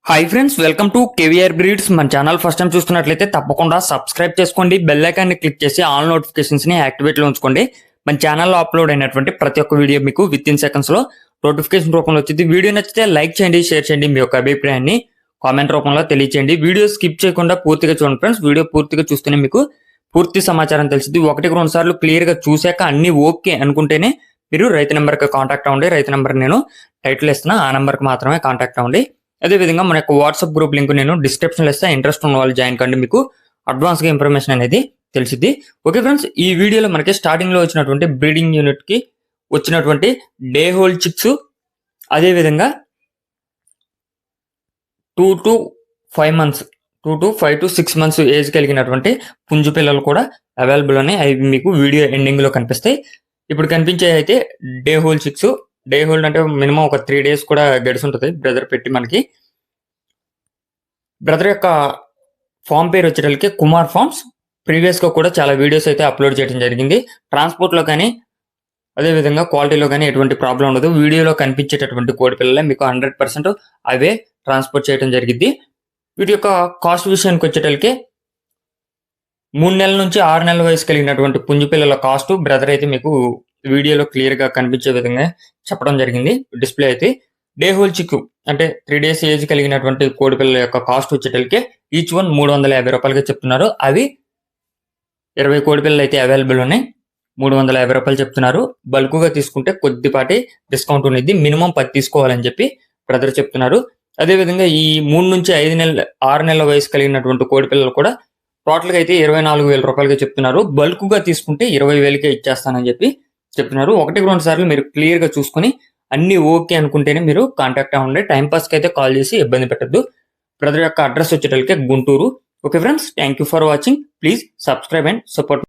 Hi friends, welcome to KVR breeds. మన channel first time చూస్తున్నట్లయితే తప్పకుండా సబ్స్క్రైబ్ చేసుకోండి, బెల్ ఐకాన్ని క్లిక్ చేసి ఆల్ నోటిఫికేషన్స్ ని యాక్టివేట్ లో ఉంచుకోండి. మన ఛానల్లో అప్లోడ్ అయినటువంటి ప్రతి ఒక్క వీడియో మీకు విత్ ఇన్ సెకండ్స్ లో నోటిఫికేషన్ రూపంలో వచ్చింది. వీడియో నచ్చితే లైక్ చేయండి, షేర్ చేయండి, మీ యొక్క అభిప్రాయాన్ని కామెంట్ రూపంలో తెలియచేయండి. వీడియో స్కిప్ చేయకుండా పూర్తిగా చూడండి ఫ్రెండ్స్. వీడియో పూర్తిగా చూస్తేనే మీకు పూర్తి సమాచారం తెలిసింది. ఒకటికి రెండు సార్లు క్లియర్ గా చూశాక అన్ని ఓకే అనుకుంటేనే మీరు రైతు నెంబర్కి కాంటాక్ట్ అవ్వండి. రైతు నెంబర్ నేను టైటిల్ ఇస్తున్నా, ఆ నెంబర్కి మాత్రమే కాంటాక్ట్ అవ్వండి. అదేవిధంగా మన యొక్క వాట్సాప్ గ్రూప్ లింక్ నేను డిస్క్రిప్షన్లో ఇస్తే, ఇంట్రెస్ట్ ఉన్న వాళ్ళు జాయిన్ కండి, మీకు అడ్వాన్స్గా ఇన్ఫర్మేషన్ అనేది తెలిసింది. ఓకే ఫ్రెండ్స్, ఈ వీడియోలో మనకి స్టార్టింగ్లో వచ్చినటువంటి బ్రీడింగ్ యూనిట్కి వచ్చినటువంటి డే హోల్డ్ చిక్స్, అదేవిధంగా 2 to 5 months 2 to 5 to 6 months age కలిగినటువంటి పుంజు పిల్లలు కూడా అవైలబుల్ ఉన్నాయి. అవి మీకు వీడియో ఎండింగ్లో కనిపిస్తాయి. ఇప్పుడు కనిపించే అయితే day hold chicks. Day hold అంటే మినిమం ఒక 3 days కూడా గడిచి ఉంటుంది బ్రదర్ పెట్టి. మనకి బ్రదర్ యొక్క ఫామ్ పేరు వచ్చేటప్పటికి కుమార్ ఫార్మ్స్. ప్రీవియస్గా కూడా చాలా వీడియోస్ అయితే అప్లోడ్ చేయడం జరిగింది. ట్రాన్స్పోర్ట్లో కానీ అదేవిధంగా క్వాలిటీలో కానీ ఎటువంటి ప్రాబ్లం ఉండదు. వీడియోలో కనిపించేటటువంటి కోడి పిల్లలే మీకు 100% అవే ట్రాన్స్పోర్ట్ చేయడం జరిగింది. వీటి యొక్క కాస్ట్ విషయానికి వచ్చేటప్పటికి 3 నెలల నుంచి 6 నెలల వయసు కలిగినటువంటి పుంజు పిల్లల కాస్ట్ బ్రదర్ అయితే మీకు వీడియోలో క్లియర్గా కనిపించే విధంగా చెప్పడం జరిగింది. డిస్ప్లే అయితే డే హోల్ చిక్కు అంటే 3 days ఏజ్ కలిగినటువంటి కోడి పిల్లల యొక్క కాస్ట్ వచ్చేటప్పటికి ఈచ్ వన్ 350 రూపాయలుగా చెప్తున్నారు. అవి 20 కోడి పిల్లలు అయితే అవైలబుల్ ఉన్నాయి. 350 రూపాయలు చెప్తున్నారు. బల్క్గా తీసుకుంటే కొద్దిపాటి డిస్కౌంట్ ఉంది. మినిమం 10 తీసుకోవాలని చెప్పి బ్రదర్ చెప్తున్నారు. అదేవిధంగా ఈ 3 నుంచి 6 నెలల వయసు కలిగినటువంటి కోడి పిల్లలు కూడా టోటల్గా అయితే 24,000 రూపాయలుగా చెప్తున్నారు. బల్క్గా తీసుకుంటే 20,000కే ఇచ్చేస్తానని చెప్పి చెప్తున్నారు. 1-2 సార్లు మీరు క్లియర్గా చూసుకొని అన్ని ఓకే అనుకుంటేనే మీరు కాంటాక్ట్ అవ్వండి. టైంపాస్కి అయితే కాల్ చేసి ఇబ్బంది పెట్టద్దు. బ్రదర్ యొక్క అడ్రస్ వచ్చేటప్పటికి Guntur. Okay friends, thank you for watching. Please subscribe and support.